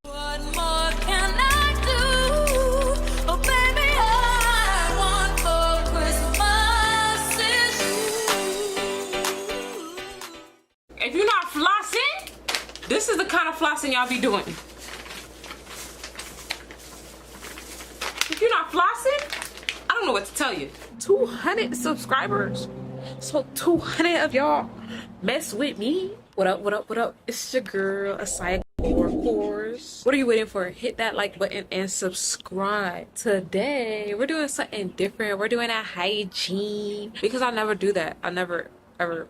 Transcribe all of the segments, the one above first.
What more can I do? Oh, baby, all I want for Christmas is you. If you're not flossing, this is the kind of flossing y'all be doing. If you're not flossing, I don't know what to tell you. 200 subscribers. So 200 of y'all mess with me. What up, what up, what up? It's your girl, Asaya. What are you waiting for? Hit that like button and subscribe. Today, we're doing something different. We're doing a hygiene because I never do that. I never, ever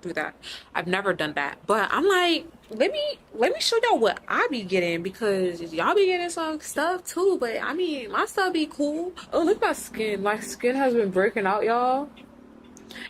do that. I've never done that. But I'm like, let me show y'all what I be getting because y'all be getting some stuff too. But I mean, my stuff be cool. Oh, look at my skin. My skin has been breaking out, y'all.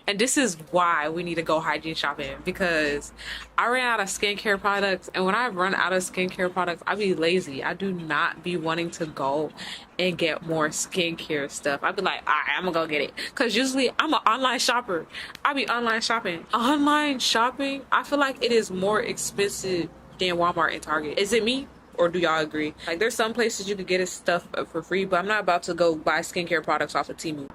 And this is why we need to go hygiene shopping, because I ran out of skincare products, and when I run out of skincare products, I be lazy. I do not be wanting to go and get more skincare stuff. I be like, all right, I'm gonna go get it, because usually I'm an online shopper. I be online shopping. Online shopping, I feel like it is more expensive than Walmart and Target. Is it me? Or do y'all agree? Like, there's some places you could get stuff for free, but I'm not about to go buy skincare products off of Temu.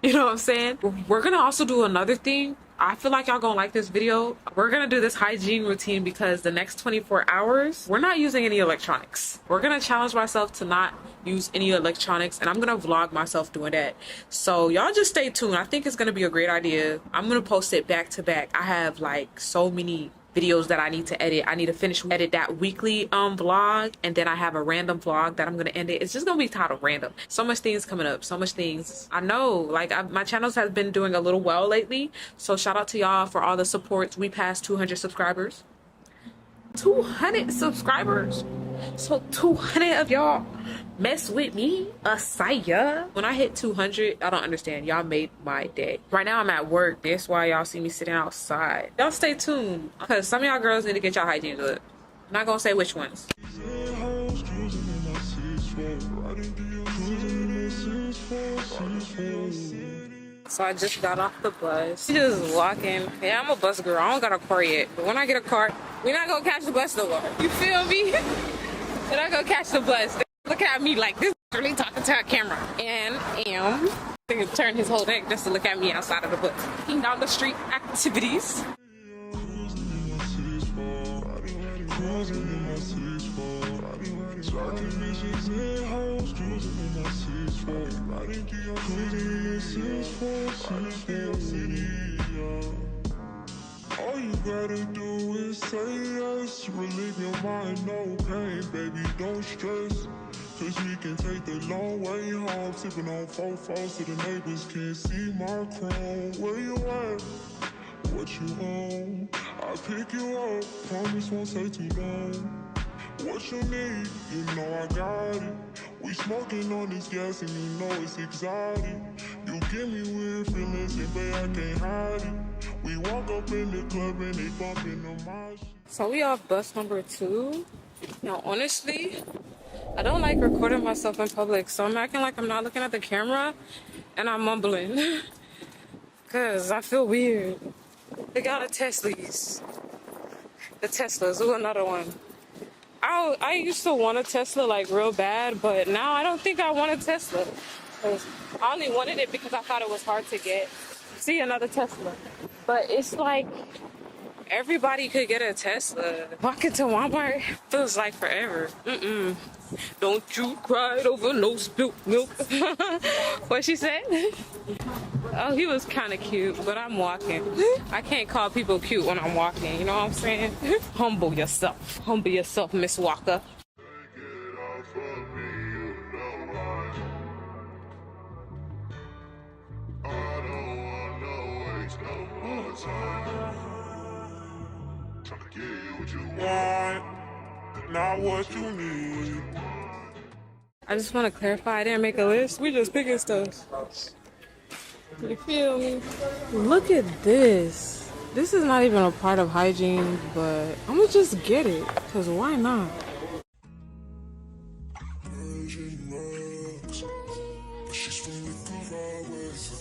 You know what I'm saying? We're gonna also do another thing. I feel like y'all gonna like this video. We're gonna do this hygiene routine because the next 24 hours, we're not using any electronics. We're gonna challenge myself to not use any electronics, and I'm gonna vlog myself doing that. So y'all just stay tuned. I think it's gonna be a great idea. I'm gonna post it back to back. I have like so many videos that I need to edit. I need to finish edit that weekly vlog, and then I have a random vlog that I'm gonna end it. It's just gonna be titled random. So much things coming up, so much things. I know, like, my channels has been doing a little well lately, so shout out to y'all for all the supports. We passed 200 subscribers. 200 subscribers. So 200 of y'all mess with me, Asaya. When I hit 200, I don't understand. Y'all made my day. Right now I'm at work. That's why y'all see me sitting outside. Y'all stay tuned, because some of y'all girls need to get y'all hygiene up. I'm not gonna say which ones. So I just got off the bus. Just walking. Yeah, I'm a bus girl. I don't got a car yet. But when I get a car, we're not gonna catch the bus no more. You feel me? We're not gonna catch the bus. Look at me like this really talking to a camera. And he can turn his whole neck just to look at me outside of the bus. Walking down the street activities. All you gotta do is say yes, relieve your mind, no pain, baby, don't stress. Cause we can take the long way home, sipping on 4-4 so the neighbors can see my chrome. Where you at? What you own? I'll pick you up, promise won't say too long. What you need, you know I got it. We smoking on this gas and you know it's exotic. You give me weird feelings and babe, I can't hide it. We walk up in the club and they bumping on my shit. So we off bus number 2. Now honestly, I don't like recording myself in public, so I'm acting like I'm not looking at the camera and I'm mumbling. Cause I feel weird. They got a Teslas. The Teslas, ooh, another one. I used to want a Tesla like real bad, but now I don't think I want a Tesla. Cause I only wanted it because I thought it was hard to get. See, another Tesla. But it's like everybody could get a Tesla. Walking to Walmart feels like forever. Don't you cry over no spilt milk. What she said? Oh, he was kind of cute, but I'm walking. I can't call people cute when I'm walking, you know what I'm saying? Humble yourself. Humble yourself, Miss Walker. Not what you need. I just want to clarify, I didn't make a list. We just picking stuff. You feel me? Look at this. This is not even a part of hygiene, but I'm gonna just get it, because why not? She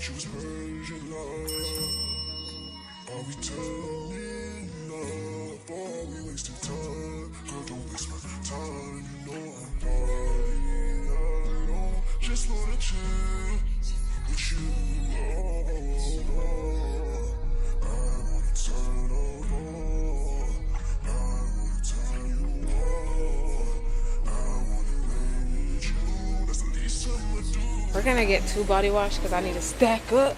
was Persian love. Are we turning? wasting time. Girl, don't waste my time. You know I'm partying. I don't just wanna chill with you. I wanna turn over. I wanna turn you on. I wanna lay with you. That's the least I'ma do. We're gonna get 2 body wash because I need to stack up.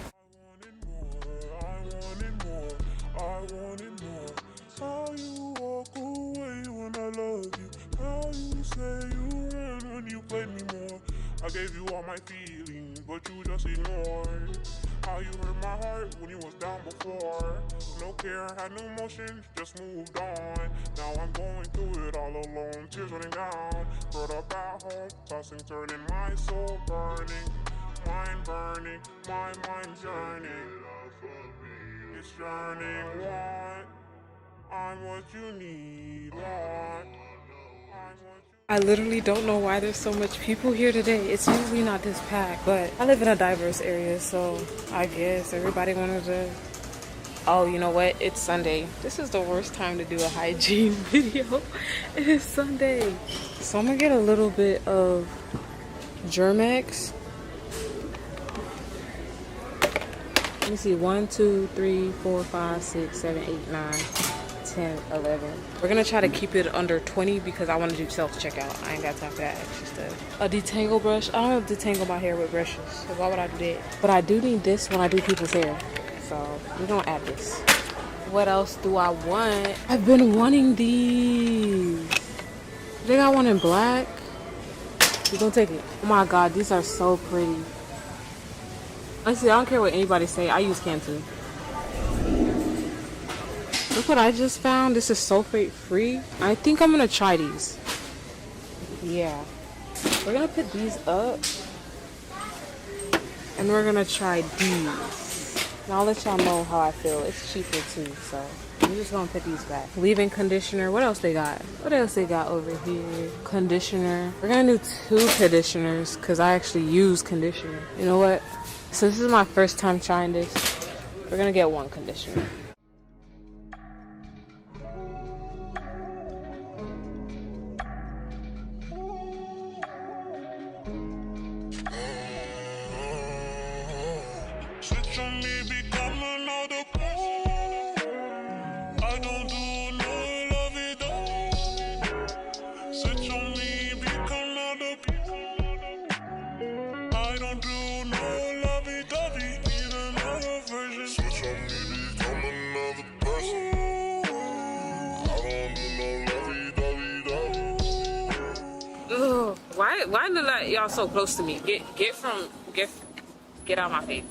How you walk away when I love you. How you say you win when you played me more. I gave you all my feelings, but you just ignored. How you hurt my heart when you was down before. No care, had no emotions, just moved on. Now I'm going through it all alone, tears running down. Brought up at home, tossing, turning, my soul burning. Mind burning, my mind's yearning. It's yearning, want. I'm what you need, want. I literally don't know why there's so much people here today. It's usually not this packed, but I live in a diverse area, so I guess everybody wanted to... Oh, you know what? It's Sunday. This is the worst time to do a hygiene video. It is Sunday. So I'm gonna get a little bit of Germex. Let me see. 1, 2, 3, 4, 5, 6, 7, 8, 9, 10, 11. We're gonna try to keep it under 20 because I want to do self-checkout. I ain't got time for that extra stuff. A detangle brush. I don't detangle my hair with brushes, so why would I do that? But I do need this when I do people's hair, so we're gonna add this. What else do I want? I've been wanting these. They got one in black. We're gonna take it. Oh my god, these are so pretty. Honestly, I don't care what anybody say. I use Cantu. Look what I just found. This is sulfate free. I think I'm gonna try these. Yeah. We're gonna put these up. And we're gonna try these. And I'll let y'all know how I feel. It's cheaper too, so I'm just gonna put these back. Leave-in conditioner. What else they got? What else they got over here? Conditioner. We're gonna do 2 conditioners because I actually use conditioner. You know what? So this is my first time trying this. We're gonna get 1 conditioner. Switch on me, become another person. I don't do no lovey-dovey. Switch on me, become another person. I don't do no lovey-dovey. Need another version. Switch on me, become another person. I don't do no lovey-dovey-dovey. Ugh, why did like y'all so close to me? Get out my face.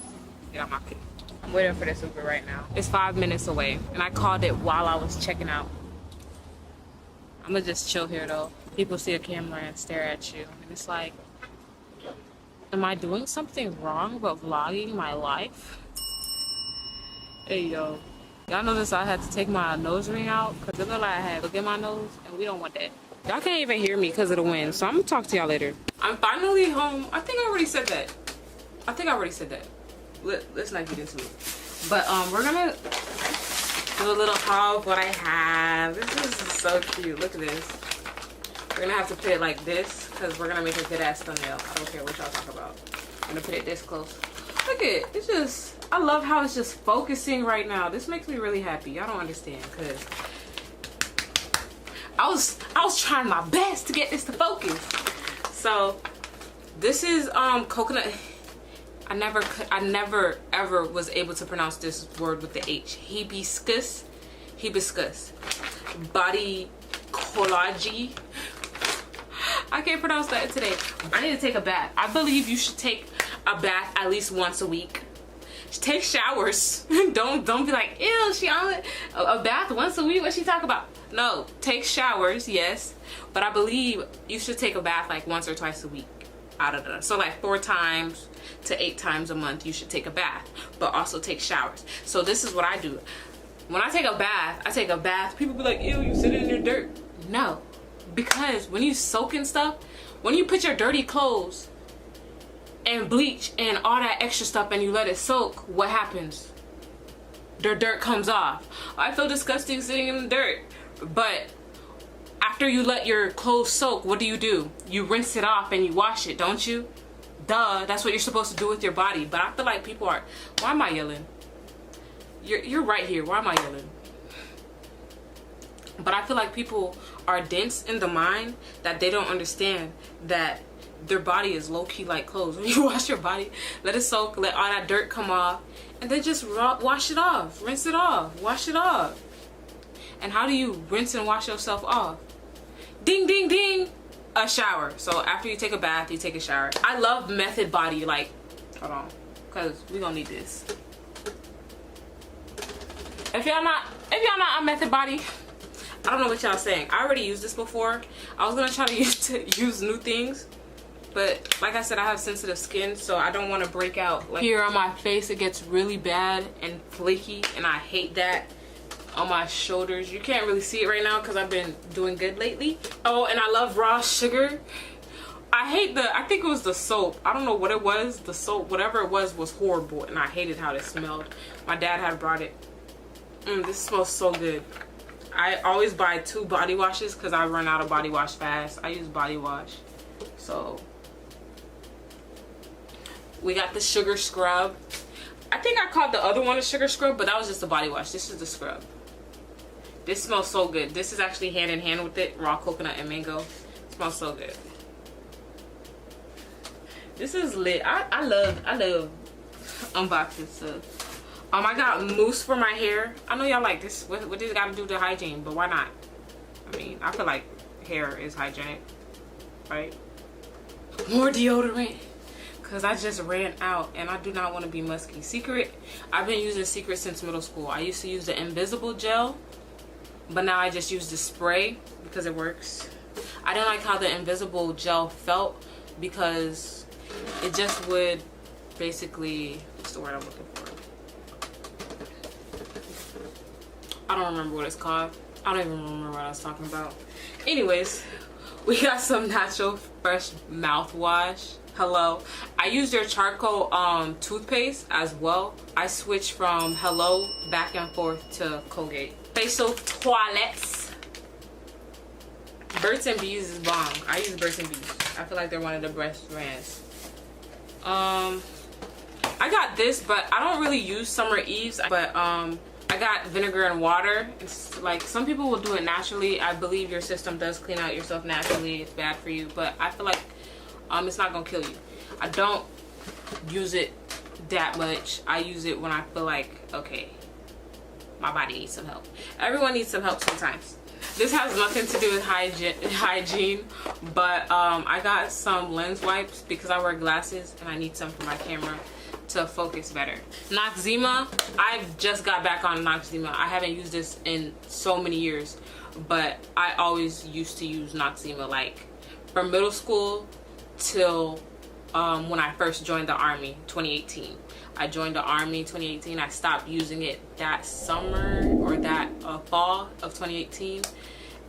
Get out my face. I'm waiting for this Uber right now. It's 5 minutes away, and I called it while I was checking out. I'm gonna just chill here though. People see a camera and stare at you, and it's like, am I doing something wrong but vlogging my life? Hey yo, y'all notice I had to take my nose ring out because it looked like I had look at my nose, and we don't want that. Y'all can't even hear me because of the wind, so I'm gonna talk to y'all later. I'm finally home. I think I already said that. Let's not get into it. But we're gonna do a little haul of what I have. This is so cute. Look at this. We're gonna have to put it like this because we're gonna make a good ass thumbnail. I don't care what y'all talk about. I'm gonna put it this close. Look at it. It's just, I love how it's just focusing right now. This makes me really happy. Y'all don't understand because I was trying my best to get this to focus. So this is coconut. I never ever was able to pronounce this word with the H. Hibiscus body collage. I can't pronounce that today. I need to take a bath. I believe you should take a bath at least once a week. Take showers. don't be like, ew, she on a bath once a week. What she talk about? No, take showers, yes, but I believe you should take a bath like once or twice a week. So like 4 times to 8 times a month you should take a bath, but also take showers. So this is what I do. When I take a bath, people be like, ew, you sitting in your dirt. No, because when you soak in stuff, when you put your dirty clothes and bleach and all that extra stuff and you let it soak, what happens? The dirt comes off. I feel disgusting sitting in the dirt, but After you let your clothes soak, what do? You rinse it off and you wash it, don't you? Duh, that's what you're supposed to do with your body. But I feel like people are, why am I yelling? You're right here, why am I yelling? But I feel like people are dense in the mind that they don't understand that their body is low-key like clothes. When you wash your body, let it soak, let all that dirt come off, and then just wash it off, rinse it off, wash it off. And how do you rinse and wash yourself off? Ding, ding, ding, a shower. So after you take a bath, you take a shower. I love method body, like, hold on, because we gonna need this. If y'all not a method body, I don't know what y'all saying. I already used this before. I was gonna try to use new things, but like I said, I have sensitive skin, so I don't want to break out. Like here on my face, it gets really bad and flaky, and I hate that. On my shoulders, you can't really see it right now because I've been doing good lately. Oh, and I love raw sugar. I think it was the soap. I don't know what it was. The soap, whatever it was horrible, and I hated how it smelled. My dad had brought it. This smells so good. I always buy 2 body washes because I run out of body wash fast. I use body wash. So we got the sugar scrub. I think I called the other one a sugar scrub, but that was just a body wash. This is the scrub. This smells so good. This is actually hand in hand with it. Raw coconut and mango. It smells so good. This is lit. I love unboxing stuff. I got mousse for my hair. I know y'all like this. What does it got to do to hygiene? But why not? I mean, I feel like hair is hygienic, right? More deodorant, because I just ran out and I do not want to be musky. Secret, I've been using Secret since middle school. I used to use the invisible gel, but now I just use the spray because it works. I didn't like how the invisible gel felt because it just would basically, what's the word I'm looking for? I don't remember what it's called. I don't even remember what I was talking about. Anyways, we got some natural fresh mouthwash. Hello. I use their charcoal toothpaste as well. I switched from Hello back and forth to Colgate. Facial toilettes. Burt's & Bees is bomb. I use Burt's & Bees. I feel like they're one of the best brands. I got this, but I don't really use Summer Eve's. But I got vinegar and water. It's like some people will do it naturally. I believe your system does clean out yourself naturally. It's bad for you, but I feel like it's not gonna kill you. I don't use it that much. I use it when I feel like, okay, my body needs some help. Everyone needs some help sometimes. This has nothing to do with hygiene, but I got some lens wipes because I wear glasses and I need some for my camera to focus better. Noxzema, I just got back on Noxzema. I haven't used this in so many years, but I always used to use Noxzema, like from middle school till when I first joined the army, 2018. I joined the army 2018. I stopped using it that summer or that fall of 2018,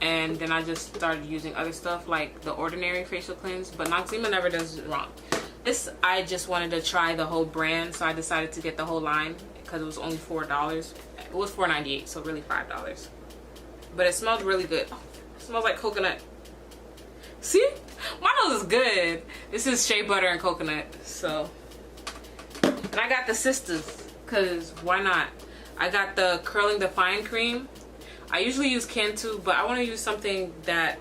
and then I just started using other stuff like the Ordinary facial cleanse, but Noxzema never does it wrong. This, I just wanted to try the whole brand, so I decided to get the whole line because it was only $4. It was $4.98, so really $5. But it smelled really good. Oh, it smells like coconut. See? My nose is good. This is shea butter and coconut, so. And I got the sisters, because why not? I got the Curling Define Cream. I usually use Cantu, but I want to use something that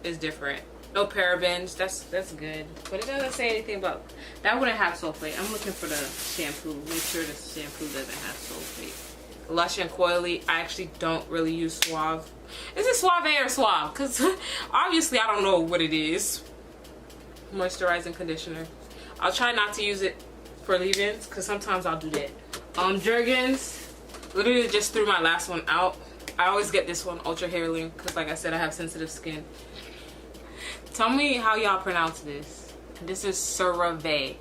is different. No parabens, that's good. But it doesn't say anything about, that wouldn't have sulfate. I'm looking for the shampoo. Make sure the shampoo doesn't have sulfate. Lush and Coily, I actually don't really use Suave. Is it Suave or Suave? Because obviously I don't know what it is. Moisturizing conditioner. I'll try not to use it for leave-ins because sometimes I'll do that. Jergens, literally just threw my last one out. I always get this one, Ultra Hair Link, because like I said, I have sensitive skin. Tell me how y'all pronounce this. This is CeraVe.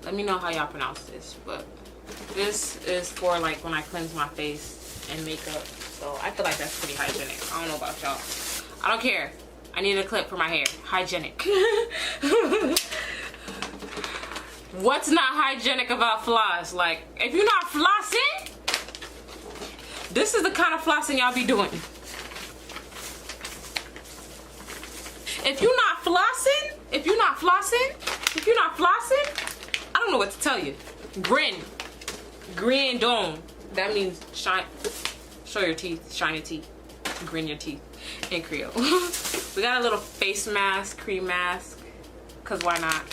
Let me know how y'all pronounce this. But this is for like when I cleanse my face and makeup. So I feel like that's pretty hygienic. I don't know about y'all. I don't care. I need a clip for my hair. Hygienic. What's not hygienic about floss? Like, if you're not flossing, this is the kind of flossing y'all be doing. If you're not flossing, I don't know what to tell you. Grin dome. That means shine. Show your teeth, shine your teeth, grin your teeth in Creole. We got a little face mask, cream mask, cause why not?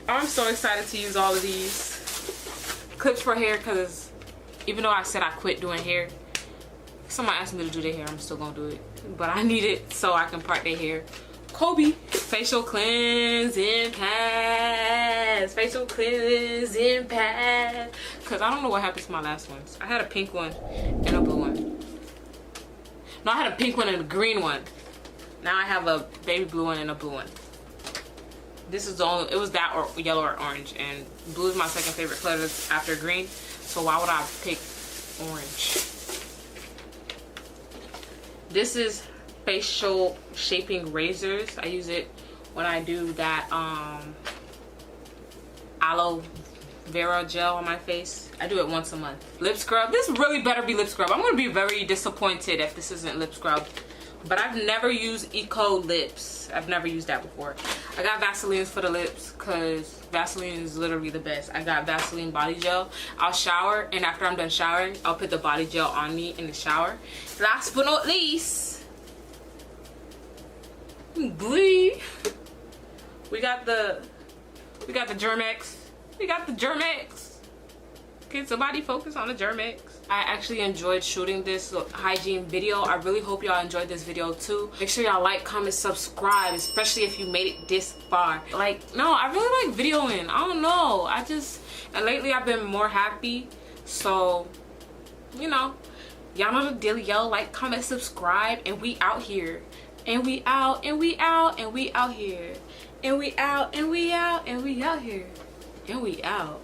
I'm so excited to use all of these clips for hair, cause even though I said I quit doing hair, someone asked me to do their hair, I'm still gonna do it. But I need it so I can part their hair. Kobe, facial cleansing pads, cause I don't know what happened to my last ones. I had a pink one and a blue one. No, I had a pink one and a green one. Now I have a baby blue one and a blue one. This is the only, it was that or yellow or orange, and blue is my second favorite color after green, so why would I pick orange? This is facial shaping razors. I use it when I do that aloe vera gel on my face. I do it once a month. Lip scrub. This really better be lip scrub. I'm gonna be very disappointed if this isn't lip scrub. But I've never used Eco Lips. I've never used that before. I got Vaselines for the lips because Vaseline is literally the best. I got Vaseline body gel. I'll shower, and after I'm done showering, I'll put the body gel on me in the shower. Last but not least, Glee. We got the Germex. Can somebody focus on the Germex? I actually enjoyed shooting this hygiene video. I really hope y'all enjoyed this video too. Make sure y'all like, comment, subscribe, especially if you made it this far. Like, no, I really like videoing. I don't know. And lately I've been more happy. So, you know, y'all know the deal. Y'all like, comment, subscribe, and we out here. And we out, and we out, and we out here. And we out, and we out, and we out here. And we out.